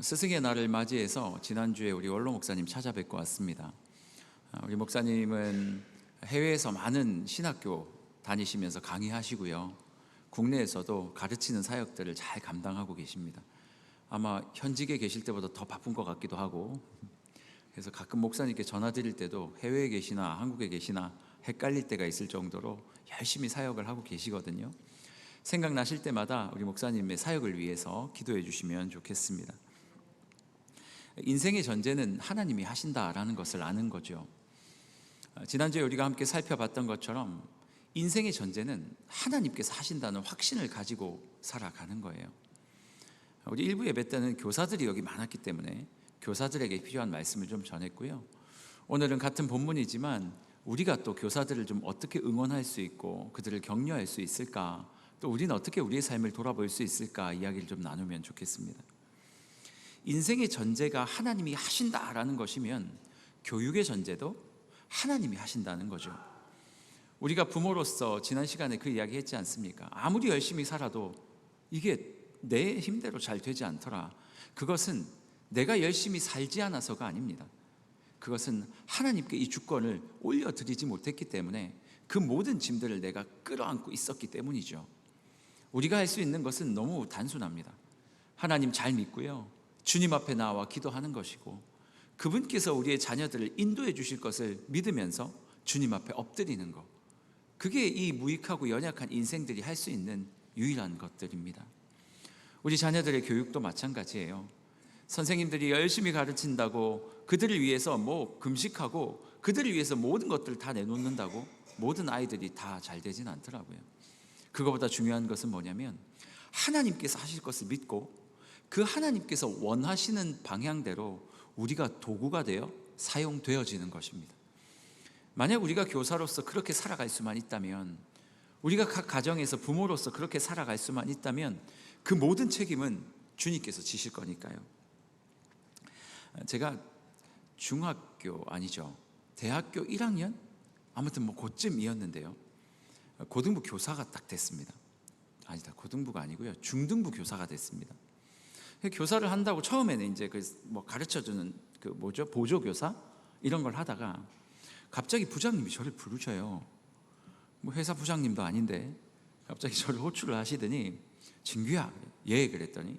스승의 날을 맞이해서 지난주에 우리 원로 목사님 찾아뵙고 왔습니다. 우리 목사님은 해외에서 많은 신학교 다니시면서 강의하시고요, 국내에서도 가르치는 사역들을 잘 감당하고 계십니다. 아마 현직에 계실 때보다 더 바쁜 것 같기도 하고, 그래서 가끔 목사님께 전화 드릴 때도 해외에 계시나 한국에 계시나 헷갈릴 때가 있을 정도로 열심히 사역을 하고 계시거든요. 생각나실 때마다 우리 목사님의 사역을 위해서 기도해 주시면 좋겠습니다. 인생의 전제는 하나님이 하신다라는 것을 아는 거죠. 지난주에 우리가 함께 살펴봤던 것처럼 인생의 전제는 하나님께서 하신다는 확신을 가지고 살아가는 거예요. 우리 일부 예배 때는 교사들이 여기 많았기 때문에 교사들에게 필요한 말씀을 좀 전했고요, 오늘은 같은 본문이지만 우리가 또 교사들을 좀 어떻게 응원할 수 있고 그들을 격려할 수 있을까, 또 우리는 어떻게 우리의 삶을 돌아볼 수 있을까 이야기를 좀 나누면 좋겠습니다. 인생의 전제가 하나님이 하신다라는 것이면 교육의 전제도 하나님이 하신다는 거죠. 우리가 부모로서 지난 시간에 그 이야기 했지 않습니까? 아무리 열심히 살아도 이게 내 힘대로 잘 되지 않더라. 그것은 내가 열심히 살지 않아서가 아닙니다. 그것은 하나님께 이 주권을 올려드리지 못했기 때문에 그 모든 짐들을 내가 끌어안고 있었기 때문이죠. 우리가 할 수 있는 것은 너무 단순합니다. 하나님 잘 믿고요, 주님 앞에 나와 기도하는 것이고, 그분께서 우리의 자녀들을 인도해 주실 것을 믿으면서 주님 앞에 엎드리는 것, 그게 이 무익하고 연약한 인생들이 할 수 있는 유일한 것들입니다. 우리 자녀들의 교육도 마찬가지예요. 선생님들이 열심히 가르친다고 그들을 위해서 금식하고 그들을 위해서 모든 것들을 다 내놓는다고 모든 아이들이 다 잘 되진 않더라고요. 그거보다 중요한 것은 뭐냐면 하나님께서 하실 것을 믿고 그 하나님께서 원하시는 방향대로 우리가 도구가 되어 사용되어지는 것입니다. 만약 우리가 교사로서 그렇게 살아갈 수만 있다면, 우리가 각 가정에서 부모로서 그렇게 살아갈 수만 있다면 그 모든 책임은 주님께서 지실 거니까요. 제가 대학교 1학년? 아무튼 그쯤이었는데요, 고등부 교사가 딱 됐습니다. 고등부가 아니고요, 중등부 교사가 됐습니다. 교사를 한다고 처음에는 이제 가르쳐주는 보조교사 이런 걸 하다가 갑자기 부장님이 저를 부르셔요. 회사 부장님도 아닌데 갑자기 저를 호출을 하시더니, 진규야, 예, 그랬더니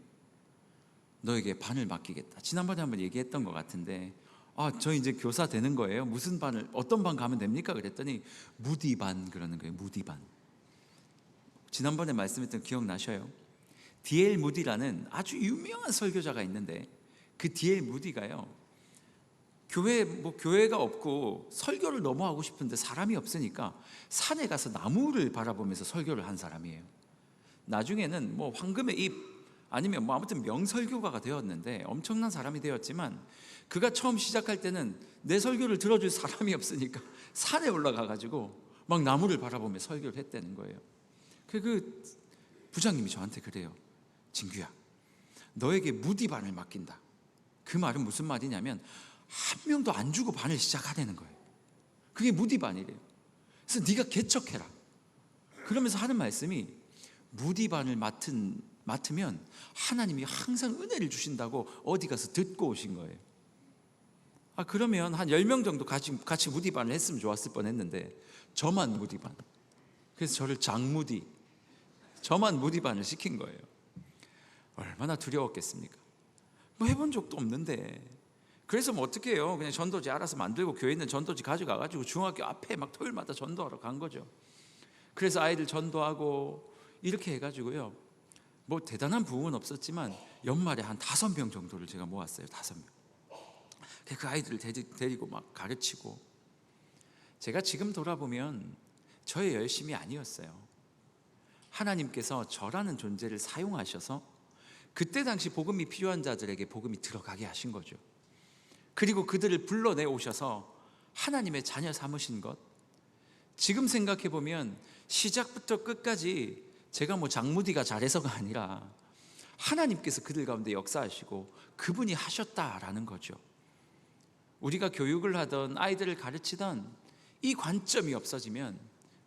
너에게 반을 맡기겠다. 지난번에 한번 얘기했던 것 같은데, 저 이제 교사 되는 거예요. 무슨 반을, 어떤 반 가면 됩니까? 그랬더니 무디반 그러는 거예요. 무디반. 지난번에 말씀했던 기억나셔요? D.L. 무디라는 아주 유명한 설교자가 있는데, 그 D.L. 무디가요, 교회가 없고 설교를 너무 하고 싶은데 사람이 없으니까 산에 가서 나무를 바라보면서 설교를 한 사람이에요. 나중에는 황금의 잎 아니면 아무튼 명설교가가 되었는데 엄청난 사람이 되었지만, 그가 처음 시작할 때는 내 설교를 들어줄 사람이 없으니까 산에 올라가 가지고 막 나무를 바라보며 설교를 했다는 거예요. 그 부장님이 저한테 그래요. 진규야, 너에게 무디반을 맡긴다. 그 말은 무슨 말이냐면 한 명도 안 주고 반을 시작하라는 거예요. 그게 무디반이래요. 그래서 네가 개척해라. 그러면서 하는 말씀이, 무디반을 맡으면 하나님이 항상 은혜를 주신다고 어디 가서 듣고 오신 거예요. 그러면 한 10명 정도 같이 무디반을 했으면 좋았을 뻔했는데 저만 무디반. 그래서 저를 장무디, 저만 무디반을 시킨 거예요. 얼마나 두려웠겠습니까? 해본 적도 없는데. 그래서 어떻게 해요? 그냥 전도지 알아서 만들고 교회 있는 전도지 가져가가지고 중학교 앞에 막 토요일마다 전도하러 간 거죠. 그래서 아이들 전도하고 이렇게 해가지고요, 대단한 부흥은 없었지만 연말에 한 5명 정도를 제가 모았어요. 5명. 그 아이들을 데리고 막 가르치고. 제가 지금 돌아보면 저의 열심이 아니었어요. 하나님께서 저라는 존재를 사용하셔서 그때 당시 복음이 필요한 자들에게 복음이 들어가게 하신 거죠. 그리고 그들을 불러내 오셔서 하나님의 자녀 삼으신 것, 지금 생각해 보면 시작부터 끝까지 제가 장무디가 잘해서가 아니라 하나님께서 그들 가운데 역사하시고 그분이 하셨다라는 거죠. 우리가 교육을 하던 아이들을 가르치던 이 관점이 없어지면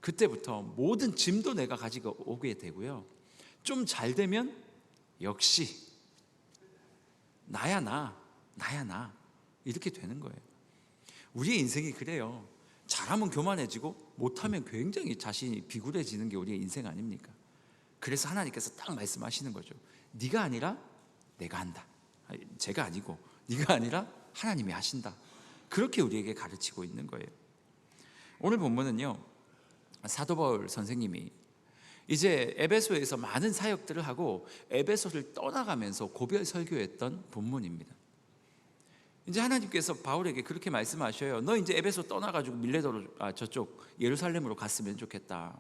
그때부터 모든 짐도 내가 가지고 오게 되고요, 좀 잘 되면 역시 나야 나 이렇게 되는 거예요. 우리의 인생이 그래요. 잘하면 교만해지고 못하면 굉장히 자신이 비굴해지는 게 우리의 인생 아닙니까? 그래서 하나님께서 딱 말씀하시는 거죠. 네가 아니라 내가 한다. 제가 아니고 네가 아니라 하나님이 하신다. 그렇게 우리에게 가르치고 있는 거예요. 오늘 본문은요, 사도 바울 선생님이 이제 에베소에서 많은 사역들을 하고 에베소를 떠나가면서 고별 설교했던 본문입니다. 이제 하나님께서 바울에게 그렇게 말씀하셔요. 너 이제 에베소 떠나가지고 밀레도로 저쪽 예루살렘으로 갔으면 좋겠다.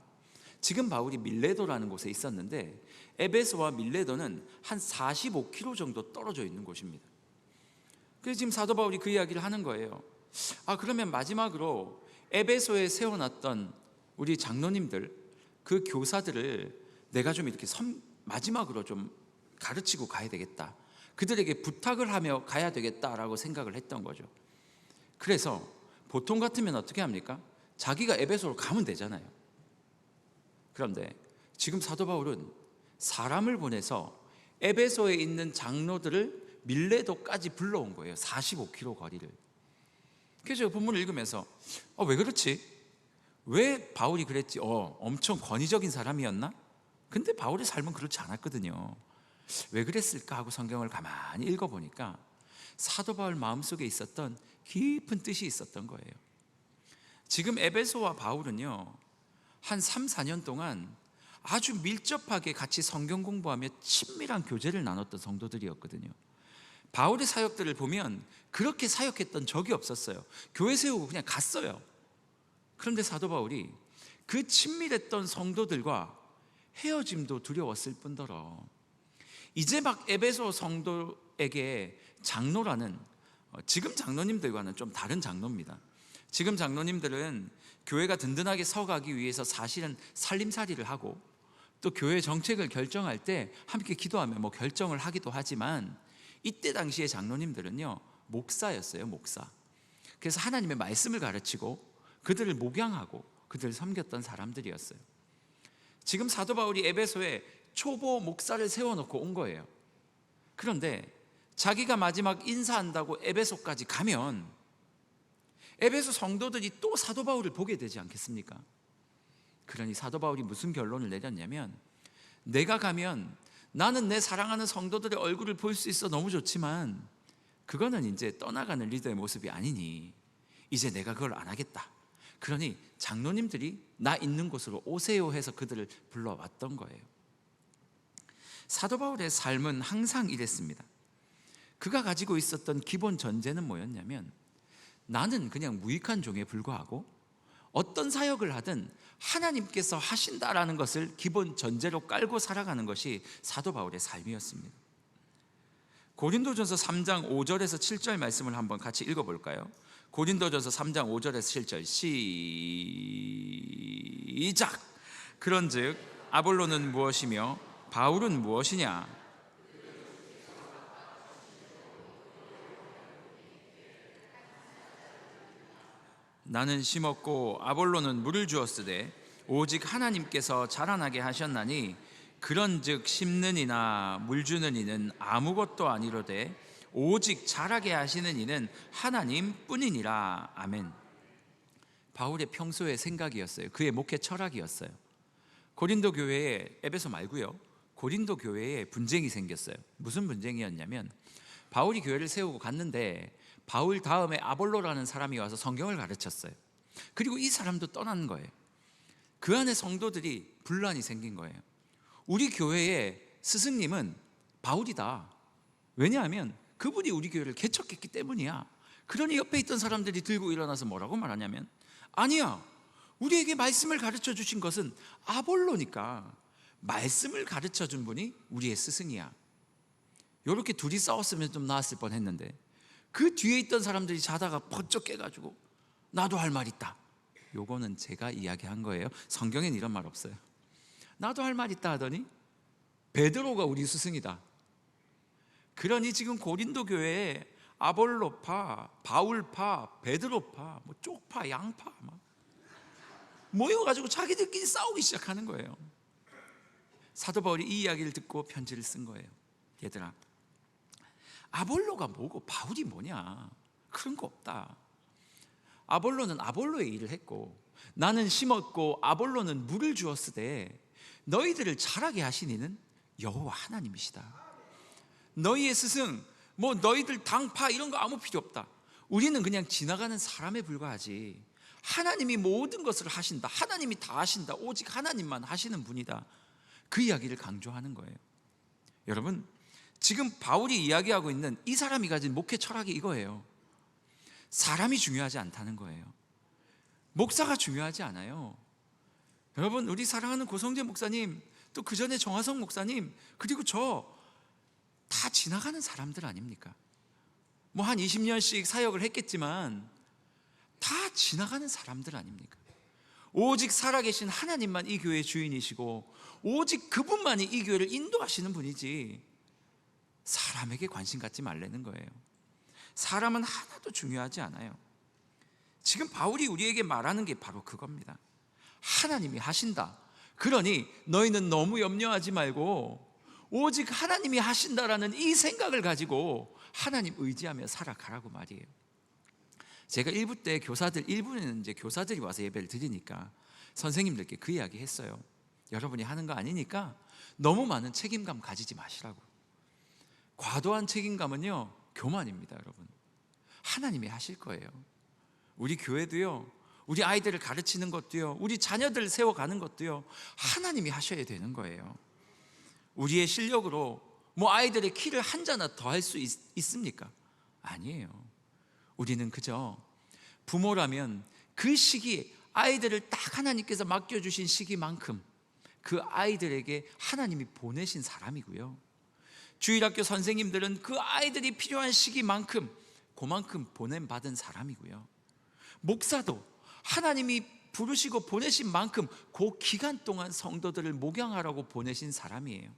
지금 바울이 밀레도라는 곳에 있었는데 에베소와 밀레도는 한 45km 정도 떨어져 있는 곳입니다. 그래서 지금 사도 바울이 그 이야기를 하는 거예요. 그러면 마지막으로 에베소에 세워놨던 우리 장로님들, 그 교사들을 내가 좀 이렇게 마지막으로 좀 가르치고 가야 되겠다. 그들에게 부탁을 하며 가야 되겠다라고 생각을 했던 거죠. 그래서 보통 같으면 어떻게 합니까? 자기가 에베소로 가면 되잖아요. 그런데 지금 사도 바울은 사람을 보내서 에베소에 있는 장로들을 밀레도까지 불러온 거예요. 45km 거리를. 그래서 본문을 읽으면서 왜 그렇지? 왜 바울이 그랬지? 엄청 권위적인 사람이었나? 근데 바울의 삶은 그렇지 않았거든요. 왜 그랬을까 하고 성경을 가만히 읽어보니까 사도 바울 마음속에 있었던 깊은 뜻이 있었던 거예요. 지금 에베소와 바울은요, 한 3, 4년 동안 아주 밀접하게 같이 성경 공부하며 친밀한 교제를 나눴던 성도들이었거든요. 바울의 사역들을 보면 그렇게 사역했던 적이 없었어요. 교회 세우고 그냥 갔어요. 그런데 사도 바울이 그 친밀했던 성도들과 헤어짐도 두려웠을 뿐더러 이제 막 에베소 성도에게 장로라는, 지금 장로님들과는 좀 다른 장로입니다. 지금 장로님들은 교회가 든든하게 서가기 위해서 사실은 살림살이를 하고 또 교회 정책을 결정할 때 함께 기도하며 결정을 하기도 하지만, 이때 당시의 장로님들은요, 목사였어요. 목사. 그래서 하나님의 말씀을 가르치고 그들을 목양하고 그들을 섬겼던 사람들이었어요. 지금 사도 바울이 에베소에 초보 목사를 세워놓고 온 거예요. 그런데 자기가 마지막 인사한다고 에베소까지 가면 에베소 성도들이 또 사도 바울을 보게 되지 않겠습니까? 그러니 사도 바울이 무슨 결론을 내렸냐면, 내가 가면 나는 내 사랑하는 성도들의 얼굴을 볼 수 있어 너무 좋지만 그거는 이제 떠나가는 리더의 모습이 아니니 이제 내가 그걸 안 하겠다. 그러니 장로님들이 나 있는 곳으로 오세요 해서 그들을 불러왔던 거예요. 사도 바울의 삶은 항상 이랬습니다. 그가 가지고 있었던 기본 전제는 뭐였냐면, 나는 그냥 무익한 종에 불과하고 어떤 사역을 하든 하나님께서 하신다라는 것을 기본 전제로 깔고 살아가는 것이 사도 바울의 삶이었습니다. 고린도전서 3장 5절에서 7절 말씀을 한번 같이 읽어볼까요? 고린도전서 3장 5절에서 7절 시작. 그런즉 아볼로는 무엇이며 바울은 무엇이냐? 나는 심었고 아볼로는 물을 주었으되 오직 하나님께서 자라나게 하셨나니, 그런즉 심는 이나 물 주는 이는 아무것도 아니로되 오직 자라게 하시는 이는 하나님 뿐이니라. 아멘. 바울의 평소의 생각이었어요. 그의 목회 철학이었어요. 고린도 교회에, 에베소 말고요, 고린도 교회에 분쟁이 생겼어요. 무슨 분쟁이었냐면, 바울이 교회를 세우고 갔는데 바울 다음에 아볼로라는 사람이 와서 성경을 가르쳤어요. 그리고 이 사람도 떠난 거예요. 그 안에 성도들이 분란이 생긴 거예요. 우리 교회의 스승님은 바울이다. 왜냐하면 그분이 우리 교회를 개척했기 때문이야. 그러니 옆에 있던 사람들이 들고 일어나서 뭐라고 말하냐면, 아니야, 우리에게 말씀을 가르쳐 주신 것은 아볼로니까 말씀을 가르쳐 준 분이 우리의 스승이야. 이렇게 둘이 싸웠으면 좀 나았을 뻔했는데, 그 뒤에 있던 사람들이 자다가 번쩍 깨가지고 나도 할 말 있다. 요거는 제가 이야기한 거예요. 성경엔 이런 말 없어요. 나도 할 말 있다 하더니 베드로가 우리 스승이다. 그러니 지금 고린도 교회에 아볼로파, 바울파, 베드로파, 쪽파, 양파 막 모여가지고 자기들끼리 싸우기 시작하는 거예요. 사도 바울이 이 이야기를 듣고 편지를 쓴 거예요. 얘들아, 아볼로가 뭐고 바울이 뭐냐, 그런 거 없다. 아볼로는 아볼로의 일을 했고 나는 심었고 아볼로는 물을 주었으되 너희들을 자라게 하신 이는 여호와 하나님이시다. 너희의 스승, 뭐 너희들 당파 이런 거 아무 필요 없다. 우리는 그냥 지나가는 사람에 불과하지. 하나님이 모든 것을 하신다. 하나님이 다 하신다. 오직 하나님만 하시는 분이다. 그 이야기를 강조하는 거예요. 여러분, 지금 바울이 이야기하고 있는 이 사람이 가진 목회 철학이 이거예요. 사람이 중요하지 않다는 거예요. 목사가 중요하지 않아요. 여러분, 우리 사랑하는 고성재 목사님, 또 그 전에 정화성 목사님, 그리고 저 다 지나가는 사람들 아닙니까? 뭐 한 20년씩 사역을 했겠지만 다 지나가는 사람들 아닙니까? 오직 살아계신 하나님만 이 교회의 주인이시고 오직 그분만이 이 교회를 인도하시는 분이지 사람에게 관심 갖지 말라는 거예요. 사람은 하나도 중요하지 않아요. 지금 바울이 우리에게 말하는 게 바로 그겁니다. 하나님이 하신다. 그러니 너희는 너무 염려하지 말고 오직 하나님이 하신다라는 이 생각을 가지고 하나님 의지하며 살아가라고 말이에요. 제가 1부 때 교사들, 1부에는 이제 교사들이 와서 예배를 드리니까 선생님들께 그 이야기 했어요. 여러분이 하는 거 아니니까 너무 많은 책임감 가지지 마시라고. 과도한 책임감은요, 교만입니다, 여러분. 하나님이 하실 거예요. 우리 교회도요, 우리 아이들을 가르치는 것도요, 우리 자녀들 세워가는 것도요, 하나님이 하셔야 되는 거예요. 우리의 실력으로 뭐 아이들의 키를 한 자나 더 할 수 있습니까? 아니에요. 우리는 그저 부모라면 그 시기에 아이들을 딱 하나님께서 맡겨주신 시기만큼 그 아이들에게 하나님이 보내신 사람이고요. 주일학교 선생님들은 그 아이들이 필요한 시기만큼 그만큼 보냄받은 사람이고요. 목사도 하나님이 부르시고 보내신 만큼 그 기간 동안 성도들을 목양하라고 보내신 사람이에요.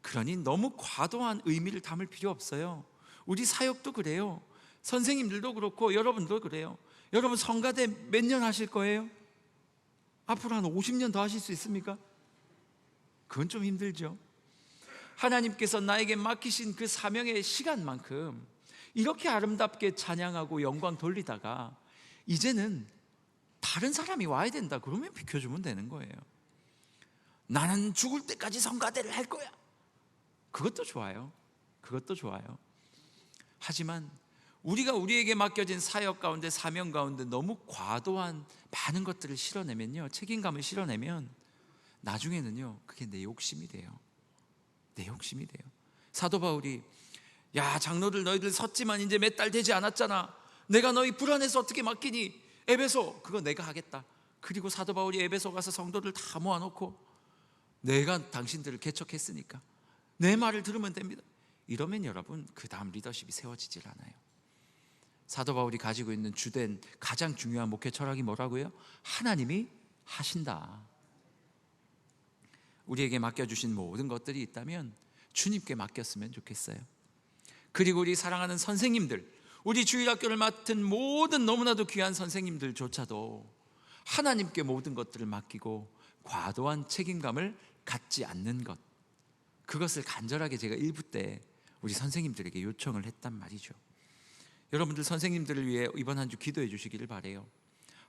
그러니 너무 과도한 의미를 담을 필요 없어요. 우리 사역도 그래요. 선생님들도 그렇고 여러분도 그래요. 여러분 성가대 몇 년 하실 거예요? 앞으로 한 50년 더 하실 수 있습니까? 그건 좀 힘들죠. 하나님께서 나에게 맡기신 그 사명의 시간만큼 이렇게 아름답게 찬양하고 영광 돌리다가 이제는 다른 사람이 와야 된다 그러면 비켜주면 되는 거예요. 나는 죽을 때까지 성가대를 할 거야. 그것도 좋아요. 그것도 좋아요. 하지만 우리가 우리에게 맡겨진 사역 가운데, 사명 가운데 너무 과도한 많은 것들을 실어내면요, 책임감을 실어내면 나중에는요, 그게 내 욕심이 돼요. 내 욕심이 돼요. 사도 바울이, 야, 장로들 너희들 섰지만 이제 몇 달 되지 않았잖아. 내가 너희 불안해서 어떻게 맡기니? 에베소, 그거 내가 하겠다. 그리고 사도 바울이 에베소 가서 성도들 다 모아놓고 내가 당신들을 개척했으니까 내 말을 들으면 됩니다. 이러면 여러분 그 다음 리더십이 세워지질 않아요. 사도 바울이 가지고 있는 주된 가장 중요한 목회 철학이 뭐라고요? 하나님이 하신다. 우리에게 맡겨주신 모든 것들이 있다면 주님께 맡겼으면 좋겠어요. 그리고 우리 사랑하는 선생님들, 우리 주일학교를 맡은 모든 너무나도 귀한 선생님들조차도 하나님께 모든 것들을 맡기고 과도한 책임감을 갖지 않는 것, 그것을 간절하게 제가 1부 때 우리 선생님들에게 요청을 했단 말이죠. 여러분들 선생님들을 위해 이번 한 주 기도해 주시기를 바라요.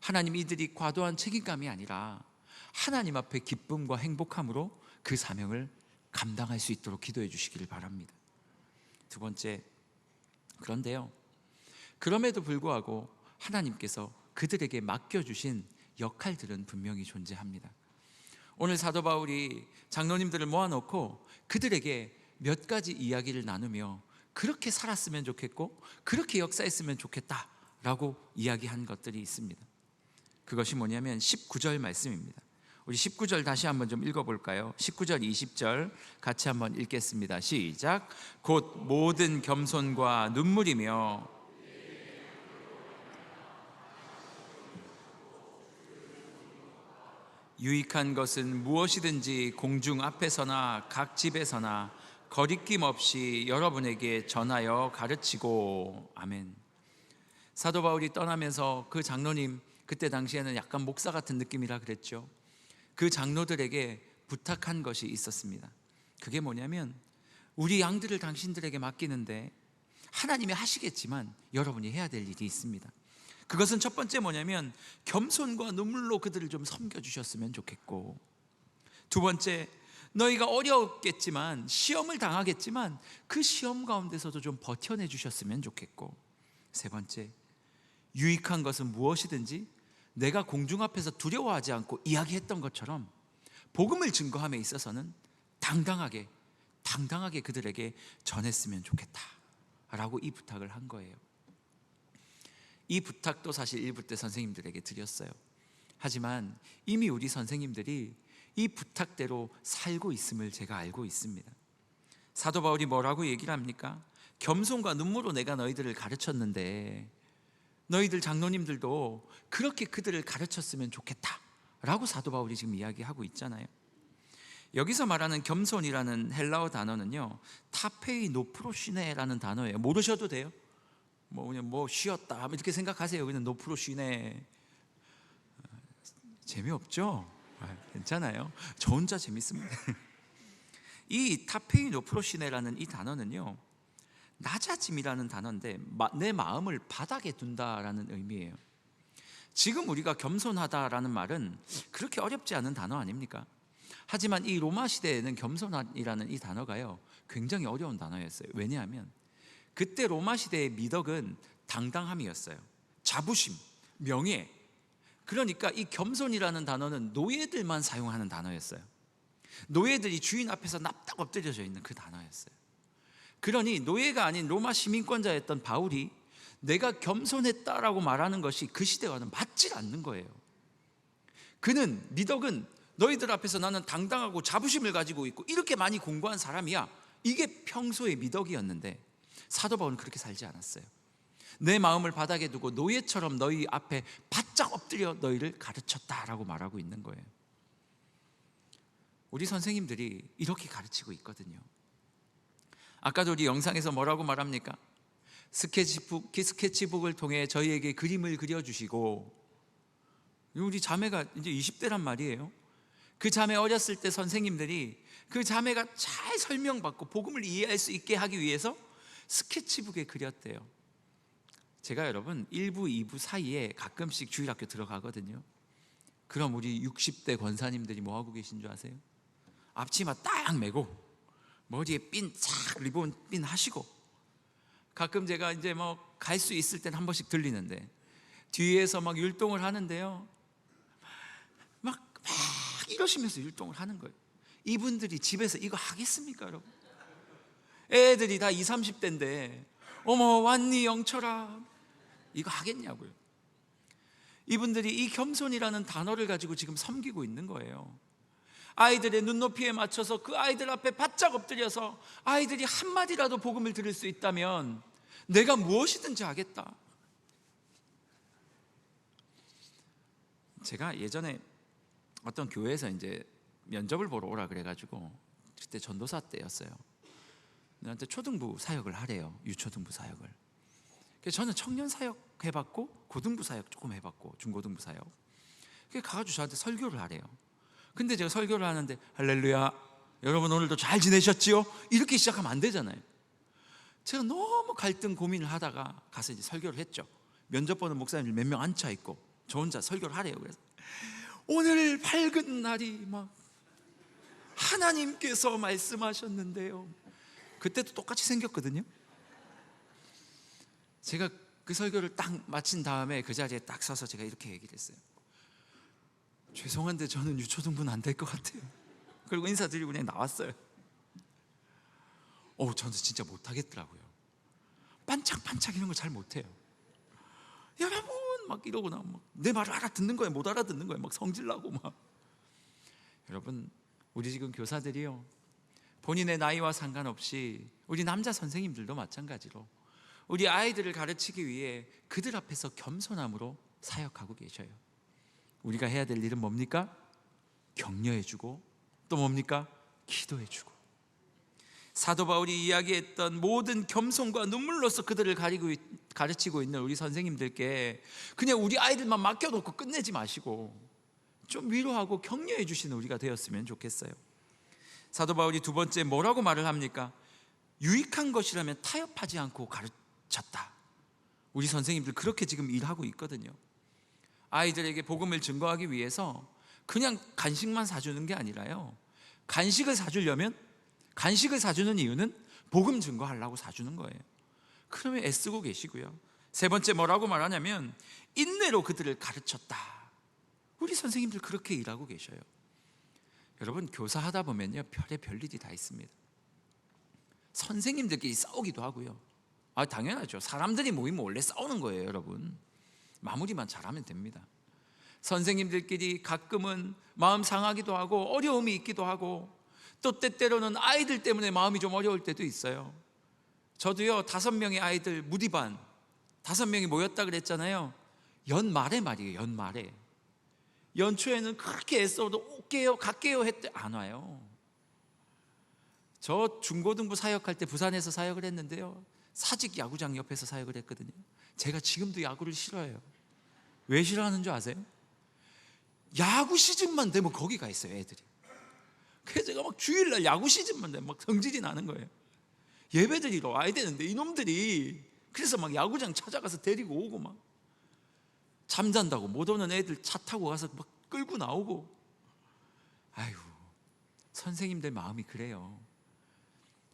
하나님, 이들이 과도한 책임감이 아니라 하나님 앞에 기쁨과 행복함으로 그 사명을 감당할 수 있도록 기도해 주시기를 바랍니다. 두 번째, 그런데요, 그럼에도 불구하고 하나님께서 그들에게 맡겨주신 역할들은 분명히 존재합니다. 오늘 사도 바울이 장로님들을 모아놓고 그들에게 몇 가지 이야기를 나누며 그렇게 살았으면 좋겠고 그렇게 역사했으면 좋겠다라고 이야기한 것들이 있습니다. 그것이 뭐냐면 19절 말씀입니다. 우리 19절 다시 한번 좀 읽어볼까요? 19절 20절 같이 한번 읽겠습니다. 시작. 곧 모든 겸손과 눈물이며 유익한 것은 무엇이든지 공중 앞에서나 각 집에서나 거리낌 없이 여러분에게 전하여 가르치고. 아멘. 사도 바울이 떠나면서 그 장로님, 그때 당시에는 약간 목사 같은 느낌이라 그랬죠. 그 장로들에게 부탁한 것이 있었습니다. 그게 뭐냐면 우리 양들을 당신들에게 맡기는데 하나님이 하시겠지만 여러분이 해야 될 일이 있습니다. 그것은 첫 번째 뭐냐면 겸손과 눈물로 그들을 좀 섬겨주셨으면 좋겠고, 두 번째, 너희가 어려웠겠지만 시험을 당하겠지만 그 시험 가운데서도 좀 버텨내 주셨으면 좋겠고, 세 번째, 유익한 것은 무엇이든지 내가 공중 앞에서 두려워하지 않고 이야기했던 것처럼 복음을 증거함에 있어서는 당당하게 그들에게 전했으면 좋겠다 라고 이 부탁을 한 거예요. 이 부탁도 사실 1부 때 선생님들에게 드렸어요. 하지만 이미 우리 선생님들이 이 부탁대로 살고 있음을 제가 알고 있습니다. 사도 바울이 뭐라고 얘기를 합니까? 겸손과 눈물로 내가 너희들을 가르쳤는데 너희들 장로님들도 그렇게 그들을 가르쳤으면 좋겠다 라고 사도 바울이 지금 이야기하고 있잖아요. 여기서 말하는 겸손이라는 헬라어 단어는요, 타페이노프로시네라는 단어예요. 모르셔도 돼요. 그냥 쉬었다 이렇게 생각하세요. 그냥 노프로시네. 재미없죠? 괜찮아요. 저 혼자 재밌습니다. 이 타페이노프로시네라는 이 단어는요, 낮아짐이라는 단어인데 내 마음을 바닥에 둔다라는 의미예요. 지금 우리가 겸손하다라는 말은 그렇게 어렵지 않은 단어 아닙니까? 하지만 이 로마 시대에는 겸손이라는 이 단어가요, 굉장히 어려운 단어였어요. 왜냐하면 그때 로마 시대의 미덕은 당당함이었어요. 자부심, 명예. 그러니까 이 겸손이라는 단어는 노예들만 사용하는 단어였어요. 노예들이 주인 앞에서 납작 엎드려져 있는 그 단어였어요. 그러니 노예가 아닌 로마 시민권자였던 바울이 내가 겸손했다라고 말하는 것이 그 시대와는 맞지 않는 거예요. 그는, 미덕은 너희들 앞에서 나는 당당하고 자부심을 가지고 있고 이렇게 많이 공부한 사람이야, 이게 평소의 미덕이었는데 사도 바울은 그렇게 살지 않았어요. 내 마음을 바닥에 두고 노예처럼 너희 앞에 바짝 엎드려 너희를 가르쳤다라고 말하고 있는 거예요. 우리 선생님들이 이렇게 가르치고 있거든요. 아까도 우리 영상에서 뭐라고 말합니까? 스케치북을 통해 저희에게 그림을 그려주시고, 우리 자매가 이제 20대란 말이에요. 그 자매 어렸을 때 선생님들이 그 자매가 잘 설명받고 복음을 이해할 수 있게 하기 위해서 스케치북에 그렸대요. 제가 여러분 1부, 2부 사이에 가끔씩 주일학교 들어가거든요. 그럼 우리 60대 권사님들이 뭐 하고 계신 줄 아세요? 앞치마 딱 메고 머리에 리본 핀 하시고, 가끔 제가 이제 갈 수 있을 땐 한 번씩 들리는데 뒤에서 막 율동을 하는데요, 막 이러시면서 율동을 하는 거예요. 이분들이 집에서 이거 하겠습니까, 여러분? 애들이 다 20, 30대인데 어머 왔니 영철아, 이거 하겠냐고요. 이분들이 이 겸손이라는 단어를 가지고 지금 섬기고 있는 거예요. 아이들의 눈높이에 맞춰서 그 아이들 앞에 바짝 엎드려서 아이들이 한마디라도 복음을 들을 수 있다면 내가 무엇이든지 하겠다. 제가 예전에 어떤 교회에서 이제 면접을 보러 오라 그래가지고, 그때 전도사 때였어요. 나한테 초등부 사역을 하래요. 유초등부 사역을. 그래서 저는 청년 사역 해봤고 고등부 사역 조금 해봤고 중고등부 사역. 그래서 가가지고 저한테 설교를 하래요. 근데 제가 설교를 하는데 할렐루야 여러분 오늘도 잘 지내셨지요? 이렇게 시작하면 안 되잖아요. 제가 너무 갈등 고민을 하다가 가서 이제 설교를 했죠. 면접 보는 목사님들 몇 명 앉아 있고 저 혼자 설교를 하래요. 그래서 오늘 밝은 날이 막 하나님께서 말씀하셨는데요. 그때도 똑같이 생겼거든요. 제가 그 설교를 딱 마친 다음에 그 자리에 딱 서서 제가 이렇게 얘기를 했어요. 죄송한데 저는 유초등부는 안 될 것 같아요. 그리고 인사드리고 그냥 나왔어요. 저는 진짜 못하겠더라고요. 반짝반짝 이런 거 잘 못해요. 여러분 막 이러고 나면 내 말을 알아듣는 거예요, 못 알아듣는 거예요. 막 성질나고 막. 여러분 우리 지금 교사들이요, 본인의 나이와 상관없이 우리 남자 선생님들도 마찬가지로 우리 아이들을 가르치기 위해 그들 앞에서 겸손함으로 사역하고 계셔요. 우리가 해야 될 일은 뭡니까? 격려해주고 또 뭡니까? 기도해주고. 사도 바울이 이야기했던 모든 겸손과 눈물로서 그들을 가르치고 있는 우리 선생님들께 그냥 우리 아이들만 맡겨놓고 끝내지 마시고 좀 위로하고 격려해 주시는 우리가 되었으면 좋겠어요. 사도 바울이 두 번째 뭐라고 말을 합니까? 유익한 것이라면 타협하지 않고 가르쳤다. 우리 선생님들 그렇게 지금 일하고 있거든요. 아이들에게 복음을 증거하기 위해서 그냥 간식만 사주는 게 아니라요, 간식을 사주는 이유는 복음 증거하려고 사주는 거예요. 그러면 애쓰고 계시고요. 세 번째 뭐라고 말하냐면 인내로 그들을 가르쳤다. 우리 선생님들 그렇게 일하고 계셔요. 여러분, 교사하다 보면요, 별일이 다 있습니다. 선생님들끼리 싸우기도 하고요. 당연하죠. 사람들이 모이면 원래 싸우는 거예요, 여러분. 마무리만 잘하면 됩니다. 선생님들끼리 가끔은 마음 상하기도 하고 어려움이 있기도 하고, 또 때때로는 아이들 때문에 마음이 좀 어려울 때도 있어요. 저도요, 5명의 아이들 무디반 5명이 모였다 그랬잖아요. 연말에 말이에요. 연초에는 그렇게 애써도 올게요 갈게요 했대, 안 와요. 저 중고등부 사역할 때 부산에서 사역을 했는데요, 사직 야구장 옆에서 사역을 했거든요. 제가 지금도 야구를 싫어해요. 왜 싫어하는 줄 아세요? 야구 시즌만 되면 거기 가 있어요, 애들이. 그래서 제가 막 주일날 야구 시즌만 되면 막 성질이 나는 거예요. 예배드리러 와야 되는데 이놈들이, 그래서 막 야구장 찾아가서 데리고 오고, 막 잠잔다고 못 오는 애들 차 타고 가서 막 끌고 나오고. 아유, 선생님들 마음이 그래요.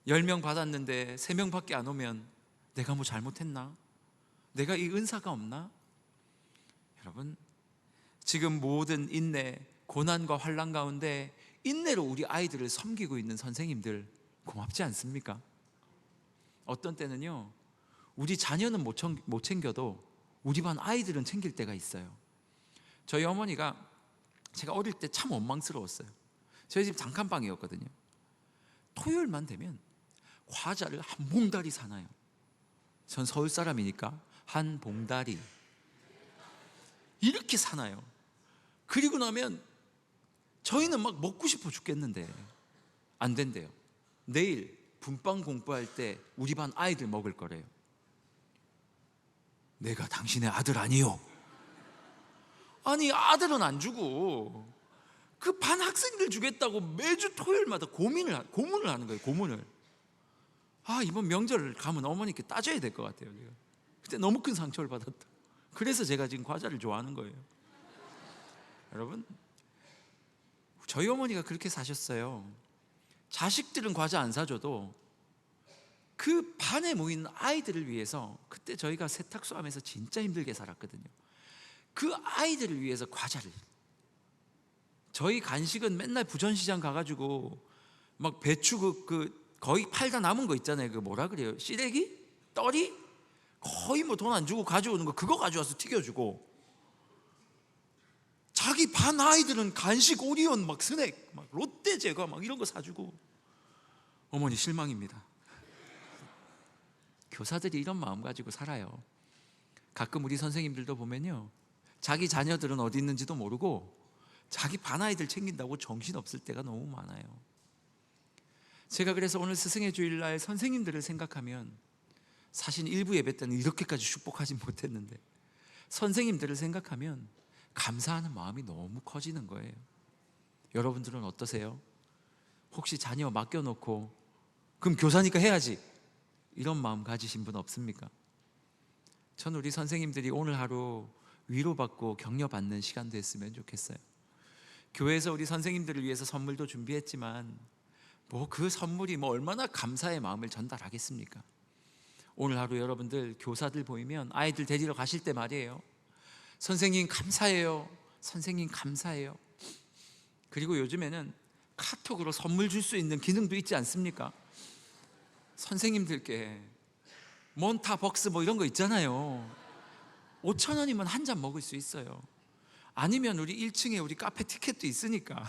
10명 받았는데 3명밖에 안 오면 내가 뭐 잘못했나? 내가 이 은사가 없나? 여러분, 지금 모든 인내, 고난과 환난 가운데 인내로 우리 아이들을 섬기고 있는 선생님들 고맙지 않습니까? 어떤 때는요, 우리 자녀는 못 챙겨도 우리 반 아이들은 챙길 때가 있어요. 저희 어머니가, 제가 어릴 때 참 원망스러웠어요. 저희 집 단칸방이었거든요. 토요일만 되면 과자를 한 봉다리 사놔요. 전 서울 사람이니까 한 봉다리 이렇게 사놔요. 그리고 나면 저희는 막 먹고 싶어 죽겠는데 안 된대요. 내일 분빵 공부할 때 우리 반 아이들 먹을 거래요. 내가 당신의 아들 아니요? 아니, 아들은 안 주고 그 반 학생들 주겠다고 매주 토요일마다 고문을 하는 거예요. 고문을. 이번 명절 가면 어머니께 따져야 될 것 같아요. 제가 그때 너무 큰 상처를 받았다. 그래서 제가 지금 과자를 좋아하는 거예요. 여러분, 저희 어머니가 그렇게 사셨어요. 자식들은 과자 안 사줘도 그 반에 모인 아이들을 위해서, 그때 저희가 세탁소 하면서 진짜 힘들게 살았거든요. 그 아이들을 위해서 과자를, 저희 간식은 맨날 부천시장 가가지고 막 배추 거의 팔다 남은 거 있잖아요. 그 뭐라 그래요? 시래기? 떡이? 거의 뭐 돈 안 주고 가져오는 거, 그거 가져와서 튀겨주고, 자기 반 아이들은 간식 오리온 막 스낵 막 롯데 제과 막 이런 거 사주고. 어머니 실망입니다. 교사들이 이런 마음 가지고 살아요. 가끔 우리 선생님들도 보면요, 자기 자녀들은 어디 있는지도 모르고 자기 반 아이들 챙긴다고 정신없을 때가 너무 많아요. 제가 그래서 오늘 스승의 주일날 선생님들을 생각하면, 사실 일부 예배 때는 이렇게까지 축복하지 못했는데 선생님들을 생각하면 감사하는 마음이 너무 커지는 거예요. 여러분들은 어떠세요? 혹시 자녀 맡겨놓고 그럼 교사니까 해야지 이런 마음 가지신 분 없습니까? 전 우리 선생님들이 오늘 하루 위로받고 격려받는 시간 됐으면 좋겠어요. 교회에서 우리 선생님들을 위해서 선물도 준비했지만 그 선물이 얼마나 감사의 마음을 전달하겠습니까? 오늘 하루 여러분들 교사들 보이면 아이들 데리러 가실 때 말이에요, 선생님 감사해요, 선생님 감사해요. 그리고 요즘에는 카톡으로 선물 줄 수 있는 기능도 있지 않습니까? 선생님들께 몬타벅스 이런 거 있잖아요. 5,000원이면 한 잔 먹을 수 있어요. 아니면 우리 1층에 우리 카페 티켓도 있으니까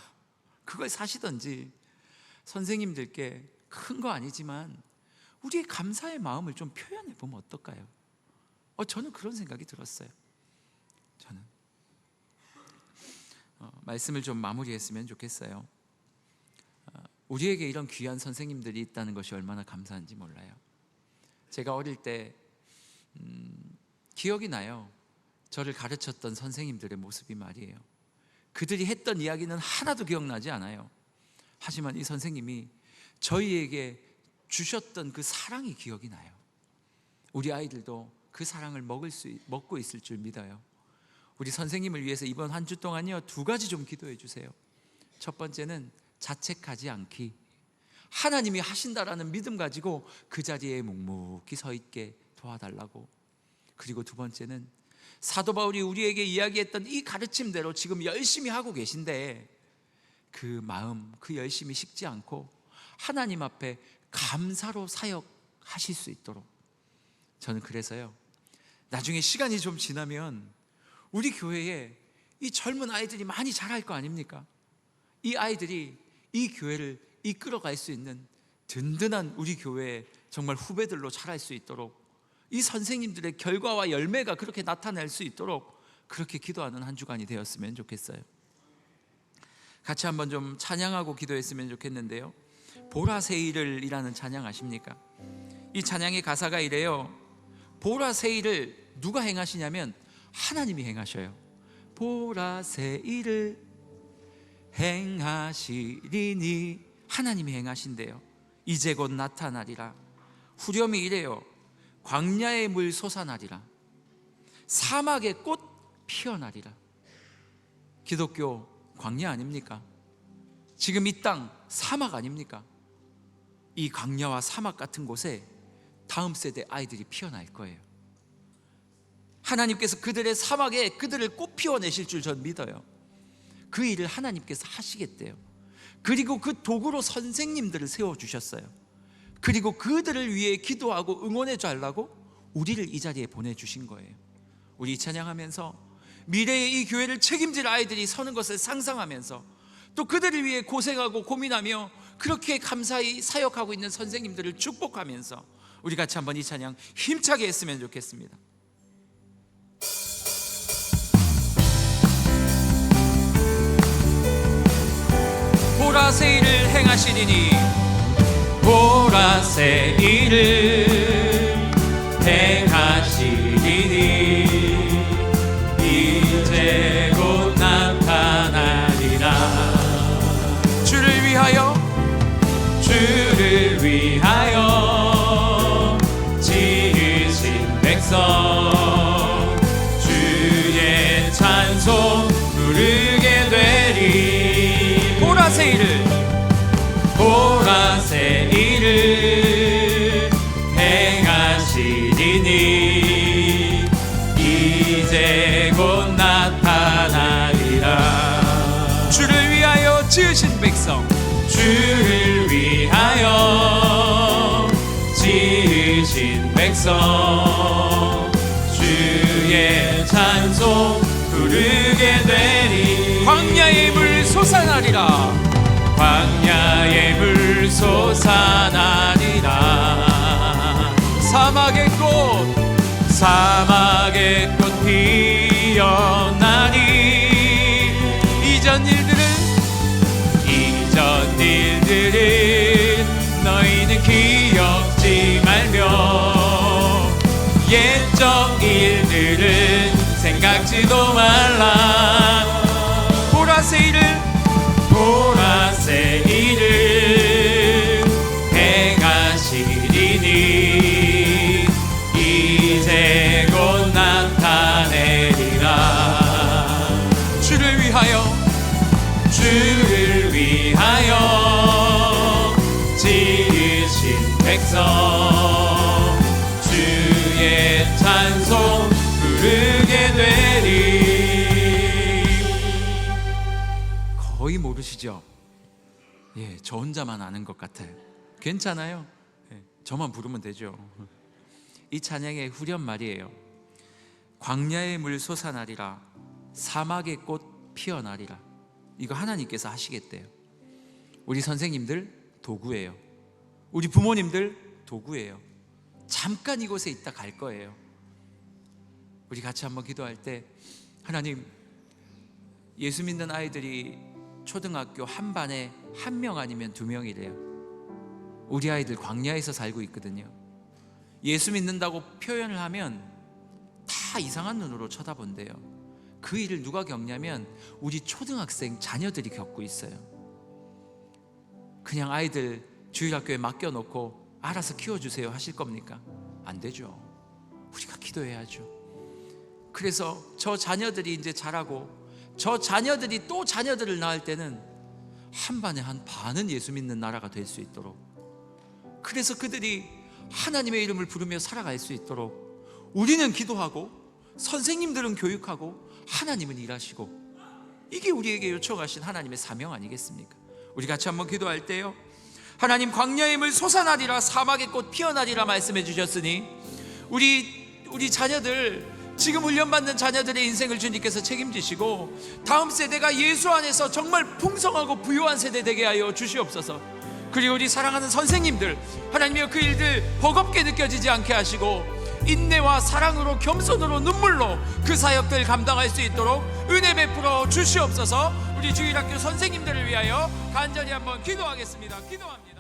그걸 사시던지, 선생님들께 큰 거 아니지만 우리의 감사의 마음을 좀 표현해 보면 어떨까요? 저는 그런 생각이 들었어요. 저는 말씀을 좀 마무리했으면 좋겠어요. 우리에게 이런 귀한 선생님들이 있다는 것이 얼마나 감사한지 몰라요. 제가 어릴 때 기억이 나요. 저를 가르쳤던 선생님들의 모습이 말이에요. 그들이 했던 이야기는 하나도 기억나지 않아요. 하지만 이 선생님이 저희에게 주셨던 그 사랑이 기억이 나요. 우리 아이들도 그 사랑을 먹고 있을 줄 믿어요. 우리 선생님을 위해서 이번 한 주 동안요 2가지 좀 기도해 주세요. 첫 번째는 자책하지 않기, 하나님이 하신다라는 믿음 가지고 그 자리에 묵묵히 서 있게 도와달라고. 그리고 2번째는 사도 바울이 우리에게 이야기했던 이 가르침대로 지금 열심히 하고 계신데 그 마음, 그 열심이 식지 않고 하나님 앞에 감사로 사역하실 수 있도록. 저는 그래서요 나중에 시간이 좀 지나면 우리 교회에 이 젊은 아이들이 많이 자랄 거 아닙니까? 이 아이들이 이 교회를 이끌어갈 수 있는 든든한 우리 교회의 정말 후배들로 자랄 수 있도록, 이 선생님들의 결과와 열매가 그렇게 나타날 수 있도록 그렇게 기도하는 한 주간이 되었으면 좋겠어요. 같이 한번 좀 찬양하고 기도했으면 좋겠는데요. 보라새일을 이라는 찬양 아십니까? 이 찬양의 가사가 이래요. 보라새일을 누가 행하시냐면 하나님이 행하셔요. 보라새일을 행하시리니, 하나님이 행하신대요. 이제 곧 나타나리라. 후렴이 이래요. 광야의 물 솟아나리라. 사막의 꽃 피어나리라. 기독교 광야 아닙니까? 지금 이 땅 사막 아닙니까? 이 광야와 사막 같은 곳에 다음 세대 아이들이 피어날 거예요. 하나님께서 그들의 사막에 그들을 꽃 피워내실 줄 전 믿어요. 그 일을 하나님께서 하시겠대요. 그리고 그 도구로 선생님들을 세워주셨어요. 그리고 그들을 위해 기도하고 응원해 달라고 우리를 이 자리에 보내주신 거예요. 우리 이 찬양하면서 미래의 이 교회를 책임질 아이들이 서는 것을 상상하면서, 또 그들을 위해 고생하고 고민하며 그렇게 감사히 사역하고 있는 선생님들을 축복하면서 우리 같이 한번 이 찬양 힘차게 했으면 좋겠습니다. 보라새일을 행하시리니, 보라새일을 행하시리니 이제 곧 나타나리라. 주를 위하여 지으신 백성 주의 찬송 부르게 되리. 보라새일을 행하시리니 이제 곧 나타나리라. 주를 위하여 지으신 백성, 주를 위하여 지으신 백성 주의 찬송 부르게 되리. 광야의 물 솟아나리라. 광야의 물 솟아나리라. 사막의 꽃 피어나니 이전 일들은 너희는 기억지 말며 옛적 일들은 생각지도 말라. 보라새일을 행하시리니 이제 곧 나타내리라. 주를 위하여 지으신 백성 주의 찬송 부르게 되리. 거의 모르시죠? 예, 저 혼자만 아는 것 같아요. 괜찮아요. 예, 저만 부르면 되죠. 이 찬양의 후렴 말이에요. 광야의 물 솟아나리라. 사막의 꽃 피어나리라. 이거 하나님께서 하시겠대요. 우리 선생님들 도구예요. 우리 부모님들 도구예요. 잠깐 이곳에 있다 갈 거예요. 우리 같이 한번 기도할 때, 하나님, 예수 믿는 아이들이 초등학교 한 반에 1명 아니면 2명이래요. 우리 아이들 광야에서 살고 있거든요. 예수 믿는다고 표현을 하면 다 이상한 눈으로 쳐다본대요. 그 일을 누가 겪냐면 우리 초등학생 자녀들이 겪고 있어요. 그냥 아이들 주일학교에 맡겨놓고 알아서 키워주세요 하실 겁니까? 안 되죠. 우리가 기도해야죠. 그래서 저 자녀들이 이제 자라고 저 자녀들이 또 자녀들을 낳을 때는 한 반에 한 반은 예수 믿는 나라가 될 수 있도록, 그래서 그들이 하나님의 이름을 부르며 살아갈 수 있도록 우리는 기도하고 선생님들은 교육하고 하나님은 일하시고, 이게 우리에게 요청하신 하나님의 사명 아니겠습니까? 우리 같이 한번 기도할 때요, 하나님, 광야의 물 솟아나리라 사막의 꽃 피어나리라 말씀해 주셨으니 우리 자녀들, 지금 훈련받는 자녀들의 인생을 주님께서 책임지시고 다음 세대가 예수 안에서 정말 풍성하고 부유한 세대 되게 하여 주시옵소서. 그리고 우리 사랑하는 선생님들, 하나님이여 그 일들 버겁게 느껴지지 않게 하시고 인내와 사랑으로 겸손으로 눈물로 그 사역들 감당할 수 있도록 은혜 베풀어 주시옵소서. 우리 주일학교 선생님들을 위하여 간절히 한번 기도하겠습니다. 기도합니다.